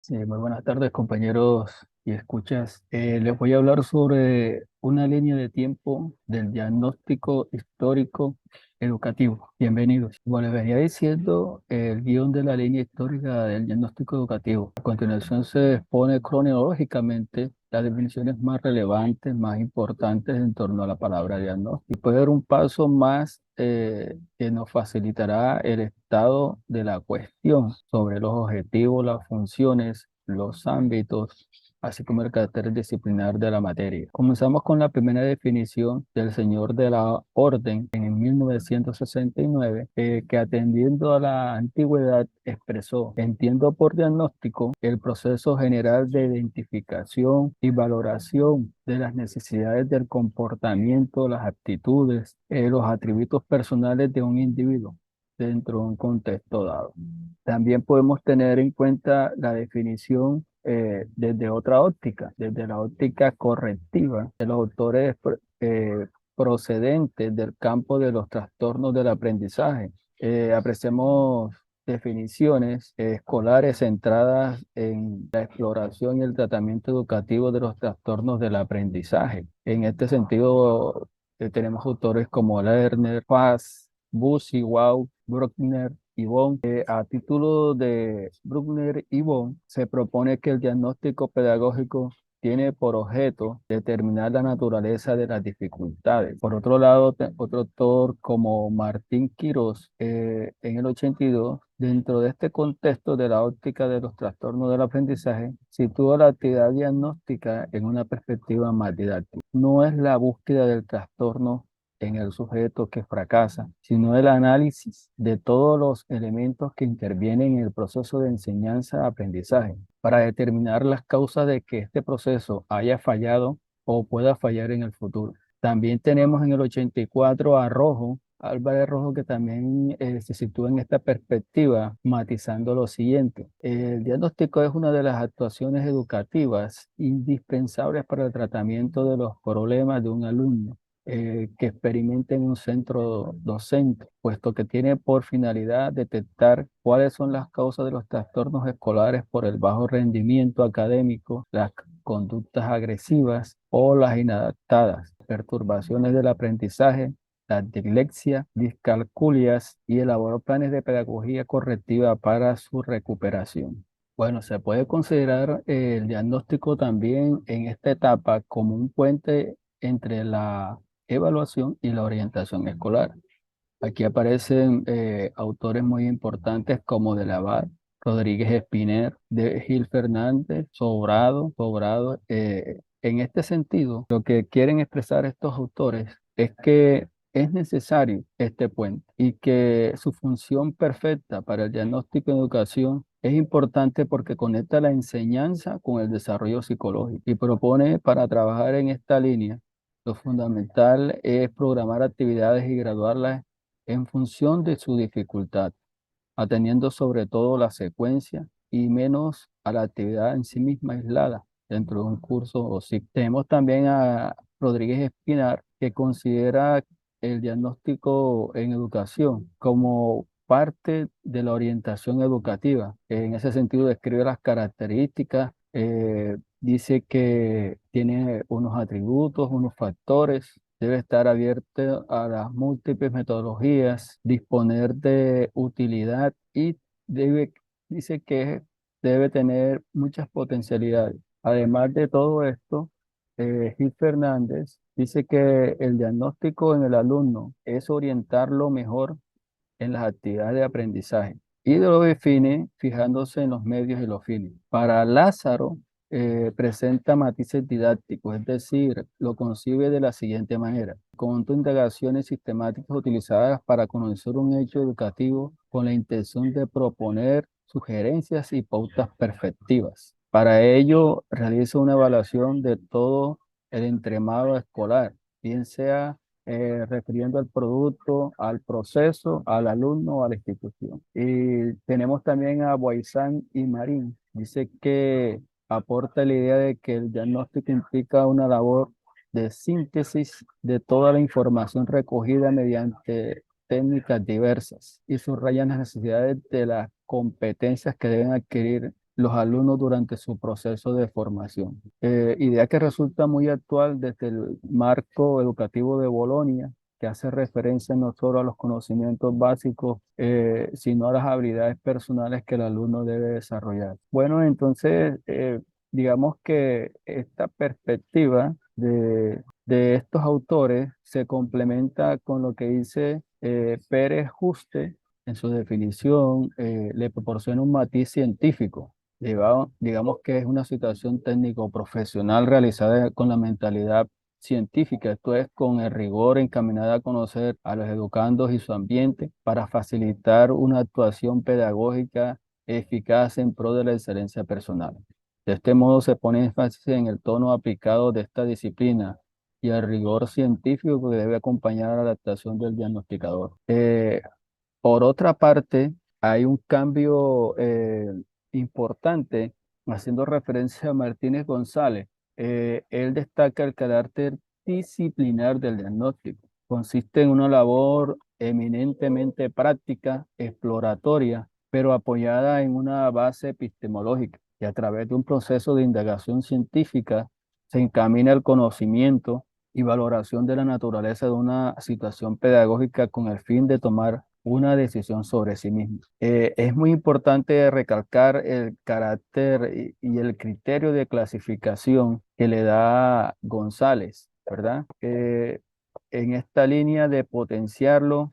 Sí, muy buenas tardes, compañeros y escuchas. Les voy a hablar sobre una línea de tiempo del diagnóstico histórico educativo. Bienvenidos. Como les venía diciendo, el guión de la línea histórica del diagnóstico educativo. A continuación se expone cronológicamente las definiciones más relevantes, más importantes en torno a la palabra diagnóstico. Y puede dar un paso más que nos facilitará el estado de la cuestión sobre los objetivos, las funciones, los ámbitos, así como el carácter disciplinar de la materia. Comenzamos con la primera definición del señor de la orden en 1969, que atendiendo a la antigüedad expresó: entiendo por diagnóstico el proceso general de identificación y valoración de las necesidades del comportamiento, las aptitudes, los atributos personales de un individuo dentro de un contexto dado. También podemos tener en cuenta la definición desde otra óptica, desde la óptica correctiva de los autores procedentes del campo de los trastornos del aprendizaje. Apreciamos definiciones escolares centradas en la exploración y el tratamiento educativo de los trastornos del aprendizaje. En este sentido, tenemos autores como Lerner, Fass, Bussy, Wow, Bruckner y Bon. A título de Bruckner y Bon, se propone que el diagnóstico pedagógico tiene por objeto determinar la naturaleza de las dificultades. Por otro lado, otro autor como Martín Quirós, en el 82, dentro de este contexto de la óptica de los trastornos del aprendizaje, sitúa la actividad diagnóstica en una perspectiva más didáctica. No es la búsqueda del trastorno en el sujeto que fracasa, sino el análisis de todos los elementos que intervienen en el proceso de enseñanza-aprendizaje para determinar las causas de que este proceso haya fallado o pueda fallar en el futuro. También tenemos en el 84 a Rojo, Álvarez Rojo, que también se sitúa en esta perspectiva, matizando lo siguiente. El diagnóstico es una de las actuaciones educativas indispensables para el tratamiento de los problemas de un alumno que experimenta en un centro docente, puesto que tiene por finalidad detectar cuáles son las causas de los trastornos escolares por el bajo rendimiento académico, las conductas agresivas o las inadaptadas, perturbaciones del aprendizaje, la dislexia, discalculias, y elaboró planes de pedagogía correctiva para su recuperación. Bueno, se puede considerar el diagnóstico también en esta etapa como un puente entre la evaluación y la orientación escolar. Aquí aparecen autores muy importantes como De la Barre, Rodríguez Espiner, de Gil Fernández, Sobrado. En este sentido, lo que quieren expresar estos autores es que es necesario este puente y que su función perfecta para el diagnóstico en educación es importante porque conecta la enseñanza con el desarrollo psicológico y propone para trabajar en esta línea. Lo fundamental es programar actividades y graduarlas en función de su dificultad, atendiendo sobre todo la secuencia y menos a la actividad en sí misma aislada dentro de un curso o sí. Tenemos también a Rodríguez Espinar, que considera el diagnóstico en educación como parte de la orientación educativa. En ese sentido, describe las características, dice que tiene unos atributos, unos factores. Debe estar abierto a las múltiples metodologías, disponer de utilidad y debe, dice que debe tener muchas potencialidades. Además de todo esto, Gil Fernández dice que el diagnóstico en el alumno es orientarlo mejor en las actividades de aprendizaje y lo define fijándose en los medios y los fines. Para Lázaro, presenta matices didácticos, es decir, lo concibe de la siguiente manera: conjunto de indagaciones sistemáticas utilizadas para conocer un hecho educativo con la intención de proponer sugerencias y pautas perfectivas. Para ello, realiza una evaluación de todo el entramado escolar, bien sea refiriendo al producto, al proceso, al alumno o a la institución. Y tenemos también a Boisán y Marín. Dice que aporta la idea de que el diagnóstico implica una labor de síntesis de toda la información recogida mediante técnicas diversas y subrayan las necesidades de las competencias que deben adquirir los alumnos durante su proceso de formación. Idea que resulta muy actual desde el marco educativo de Bolonia, que hace referencia no solo a los conocimientos básicos, sino a las habilidades personales que el alumno debe desarrollar. Bueno, entonces, digamos que esta perspectiva de estos autores se complementa con lo que dice Pérez Juste en su definición, le proporciona un matiz científico. Digamos que es una situación técnico-profesional realizada con la mentalidad científica, esto es con el rigor encaminada a conocer a los educandos y su ambiente para facilitar una actuación pedagógica eficaz en pro de la excelencia personal. De este modo se pone énfasis en el tono aplicado de esta disciplina y el rigor científico que debe acompañar a la actuación del diagnosticador. Por otra parte, hay un cambio importante, haciendo referencia a Martínez González. Él destaca el carácter disciplinar del diagnóstico. Consiste en una labor eminentemente práctica, exploratoria, pero apoyada en una base epistemológica y a través de un proceso de indagación científica se encamina el conocimiento y valoración de la naturaleza de una situación pedagógica con el fin de tomar una decisión sobre sí mismo. Es muy importante recalcar el carácter y el criterio de clasificación que le da González, ¿verdad? En esta línea de potenciarlo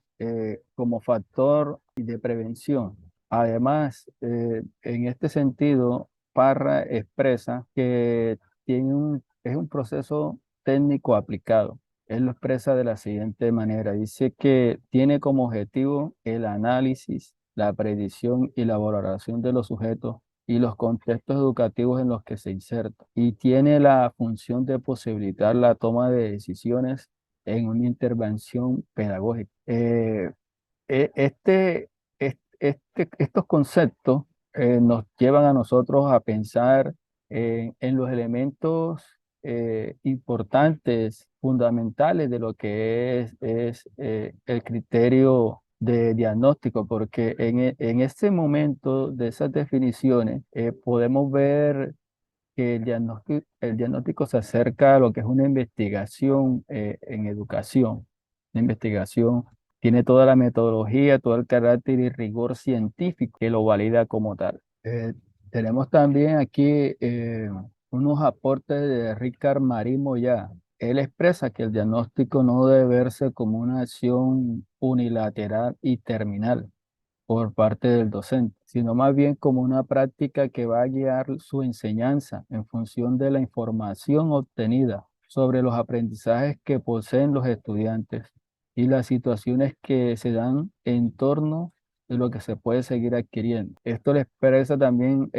como factor de prevención. Además, en este sentido, Parra expresa que es un proceso técnico aplicado. Él lo expresa de la siguiente manera. Dice que tiene como objetivo el análisis, la predicción y la valoración de los sujetos y los contextos educativos en los que se inserta. Y tiene la función de posibilitar la toma de decisiones en una intervención pedagógica. Estos conceptos nos llevan a nosotros a pensar en los elementos importantes, fundamentales de lo que es el criterio de diagnóstico, porque en este momento de esas definiciones podemos ver que el diagnóstico se acerca a lo que es una investigación en educación. La investigación tiene toda la metodología, todo el carácter y rigor científico que lo valida como tal. Tenemos también aquí unos aportes de Ricard Marín Moyá. Él expresa que el diagnóstico no debe verse como una acción unilateral y terminal por parte del docente, sino más bien como una práctica que va a guiar su enseñanza en función de la información obtenida sobre los aprendizajes que poseen los estudiantes y las situaciones que se dan en torno de lo que se puede seguir adquiriendo. Esto lo expresa también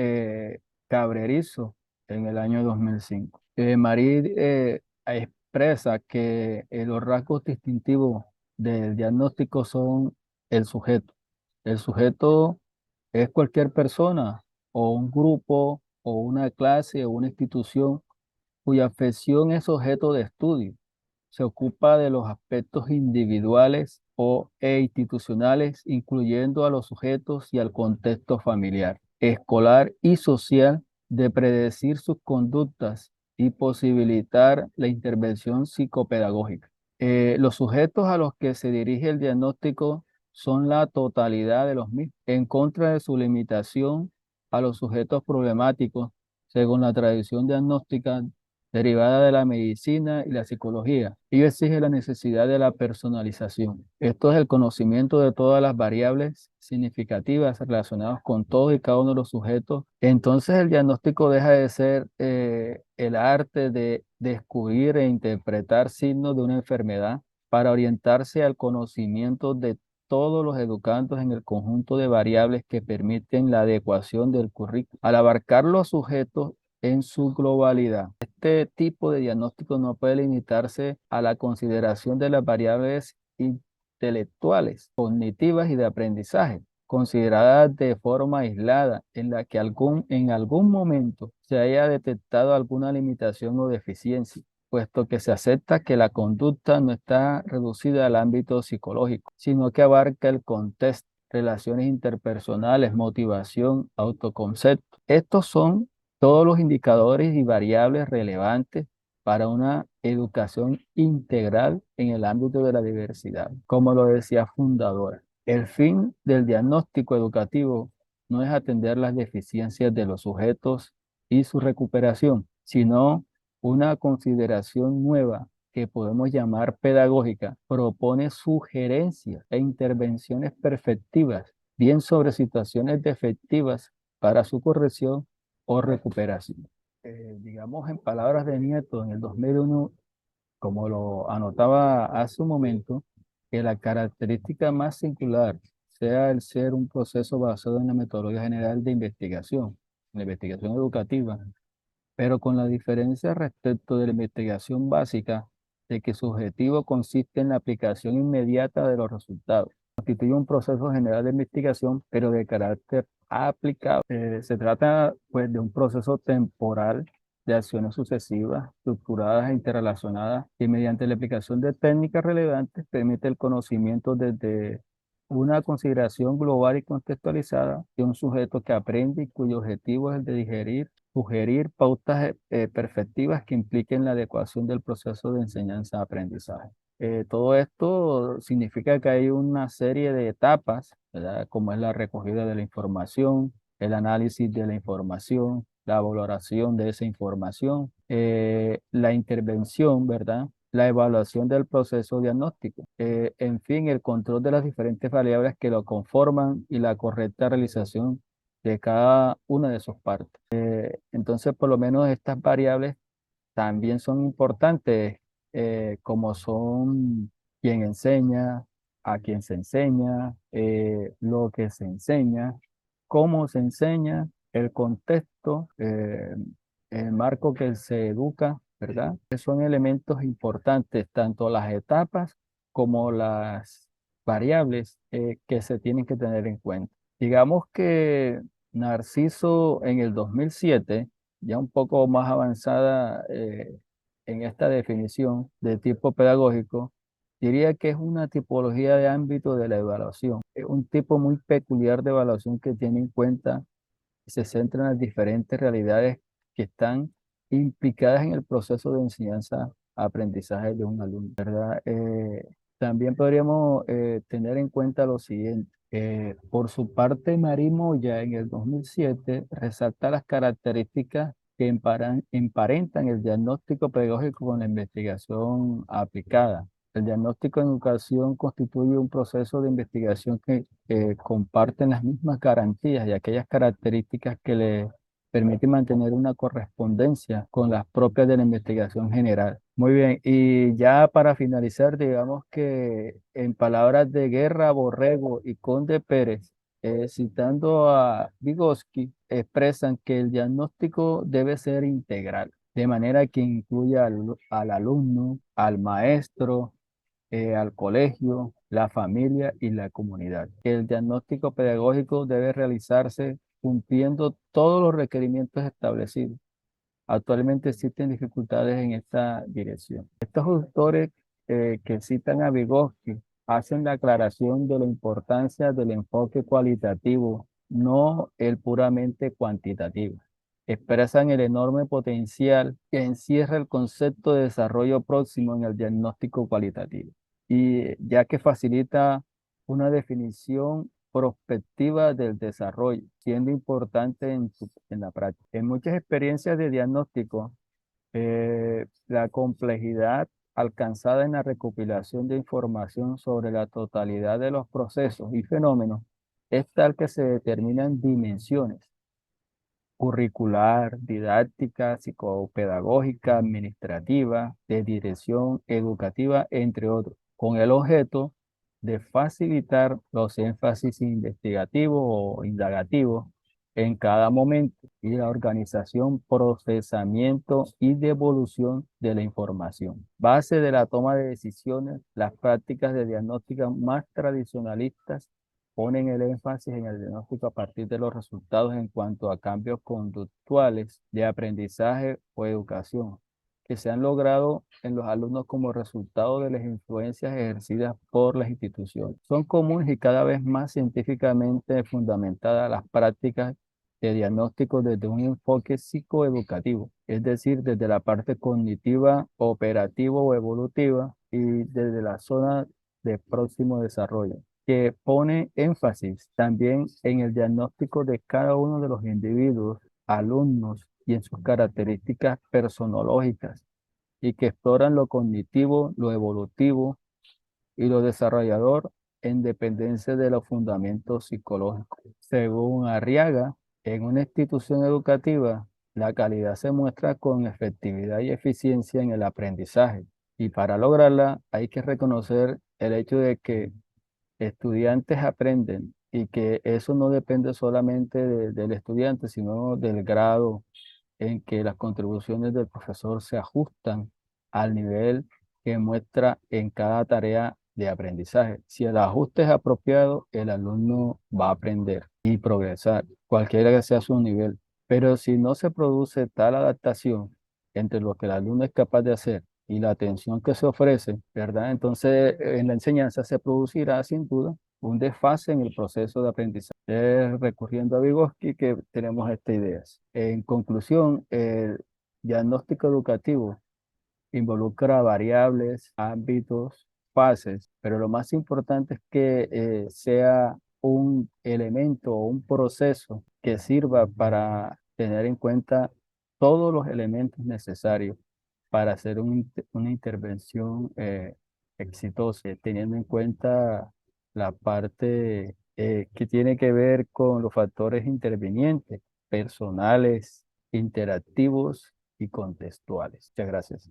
Cabrerizo en el año 2005. Marí expresa que los rasgos distintivos del diagnóstico son el sujeto. El sujeto es cualquier persona o un grupo o una clase o una institución cuya afección es objeto de estudio. Se ocupa de los aspectos individuales e institucionales, incluyendo a los sujetos y al contexto familiar, escolar y social, de predecir sus conductas y posibilitar la intervención psicopedagógica. Los sujetos a los que se dirige el diagnóstico son la totalidad de los mismos, en contra de su limitación a los sujetos problemáticos, según la tradición diagnóstica derivada de la medicina y la psicología. Ello exige la necesidad de la personalización. Esto es el conocimiento de todas las variables significativas relacionadas con todos y cada uno de los sujetos. Entonces el diagnóstico deja de ser el arte de descubrir e interpretar signos de una enfermedad para orientarse al conocimiento de todos los educandos en el conjunto de variables que permiten la adecuación del currículo. Al abarcar los sujetos en su globalidad. Este tipo de diagnóstico no puede limitarse a la consideración de las variables intelectuales, cognitivas y de aprendizaje, consideradas de forma aislada, en la que en algún momento se haya detectado alguna limitación o deficiencia, puesto que se acepta que la conducta no está reducida al ámbito psicológico, sino que abarca el contexto relaciones interpersonales, motivación, autoconcepto. Estos son todos los indicadores y variables relevantes para una educación integral en el ámbito de la diversidad. Como lo decía fundadora, el fin del diagnóstico educativo no es atender las deficiencias de los sujetos y su recuperación, sino una consideración nueva que podemos llamar pedagógica, propone sugerencias e intervenciones perfectivas, bien sobre situaciones defectivas para su corrección o recuperación. Digamos en palabras de Nieto, en el 2001, como lo anotaba hace un momento, que la característica más singular sea el ser un proceso basado en la metodología general de investigación, la investigación educativa, pero con la diferencia respecto de la investigación básica de que su objetivo consiste en la aplicación inmediata de los resultados. Constituye un proceso general de investigación, pero de carácter aplicable. Se trata pues de un proceso temporal de acciones sucesivas, estructuradas e interrelacionadas, y mediante la aplicación de técnicas relevantes permite el conocimiento desde una consideración global y contextualizada de un sujeto que aprende y cuyo objetivo es el de digerir, sugerir pautas perfectivas que impliquen la adecuación del proceso de enseñanza-aprendizaje. Todo esto significa que hay una serie de etapas, ¿verdad? Como es la recogida de la información, el análisis de la información, la valoración de esa información, la intervención, ¿verdad? La evaluación del proceso diagnóstico, en fin, el control de las diferentes variables que lo conforman y la correcta realización de cada una de sus partes. Entonces, por lo menos estas variables también son importantes, como son quién enseña, a quién se enseña, lo que se enseña, cómo se enseña, el contexto, el marco que se educa, ¿verdad? Son elementos importantes, tanto las etapas como las variables que se tienen que tener en cuenta. Digamos que Narciso en el 2007, ya un poco más avanzada en esta definición de tipo pedagógico, diría que es una tipología de ámbito de la evaluación. Es un tipo muy peculiar de evaluación que tiene en cuenta y se centra en las diferentes realidades que están implicadas en el proceso de enseñanza-aprendizaje de un alumno, ¿verdad? También podríamos tener en cuenta lo siguiente. Por su parte, Marimoya en el 2007 resalta las características que emparentan el diagnóstico pedagógico con la investigación aplicada. El diagnóstico en educación constituye un proceso de investigación que comparten las mismas garantías y aquellas características que le permiten mantener una correspondencia con las propias de la investigación general. Muy bien, y ya para finalizar, digamos que en palabras de Guerra, Borrego y Conde Pérez, citando a Vygotsky, expresan que el diagnóstico debe ser integral, de manera que incluya al alumno, al maestro, al colegio, la familia y la comunidad. El diagnóstico pedagógico debe realizarse cumpliendo todos los requerimientos establecidos. Actualmente existen dificultades en esta dirección. Estos autores que citan a Vygotsky hacen la aclaración de la importancia del enfoque cualitativo, no el puramente cuantitativo. Expresan el enorme potencial que encierra el concepto de desarrollo próximo en el diagnóstico cualitativo, y ya que facilita una definición prospectiva del desarrollo, siendo importante en la práctica. En muchas experiencias de diagnóstico, la complejidad alcanzada en la recopilación de información sobre la totalidad de los procesos y fenómenos es tal que se determinan dimensiones curricular, didáctica, psicopedagógica, administrativa, de dirección educativa, entre otros, con el objeto de facilitar los énfasis investigativos o indagativos en cada momento y la organización, procesamiento y devolución de la información. Base de la toma de decisiones, las prácticas de diagnóstica más tradicionalistas ponen el énfasis en el diagnóstico a partir de los resultados en cuanto a cambios conductuales de aprendizaje o educación, que se han logrado en los alumnos como resultado de las influencias ejercidas por las instituciones. Son comunes y cada vez más científicamente fundamentadas las prácticas de diagnóstico desde un enfoque psicoeducativo, es decir, desde la parte cognitiva, operativa o evolutiva y desde la zona de próximo desarrollo, que pone énfasis también en el diagnóstico de cada uno de los individuos, alumnos y en sus características personológicas y que exploran lo cognitivo, lo evolutivo y lo desarrollador en dependencia de los fundamentos psicológicos. Según Arriaga, en una institución educativa, la calidad se muestra con efectividad y eficiencia en el aprendizaje. Y para lograrla hay que reconocer el hecho de que estudiantes aprenden y que eso no depende solamente del estudiante, sino del grado en que las contribuciones del profesor se ajustan al nivel que muestra en cada tarea de aprendizaje. Si el ajuste es apropiado, el alumno va a aprender y progresar, cualquiera que sea su nivel. Pero si no se produce tal adaptación entre lo que el alumno es capaz de hacer y la atención que se ofrece, ¿verdad? Entonces, en la enseñanza se producirá sin duda un desfase en el proceso de aprendizaje. Recurriendo a Vygotsky que tenemos estas ideas. En conclusión, el diagnóstico educativo involucra variables, ámbitos, fases, pero lo más importante es que sea un elemento o un proceso que sirva para tener en cuenta todos los elementos necesarios para hacer una intervención exitosa, teniendo en cuenta la parte que tiene que ver con los factores intervinientes, personales, interactivos y contextuales. Muchas gracias.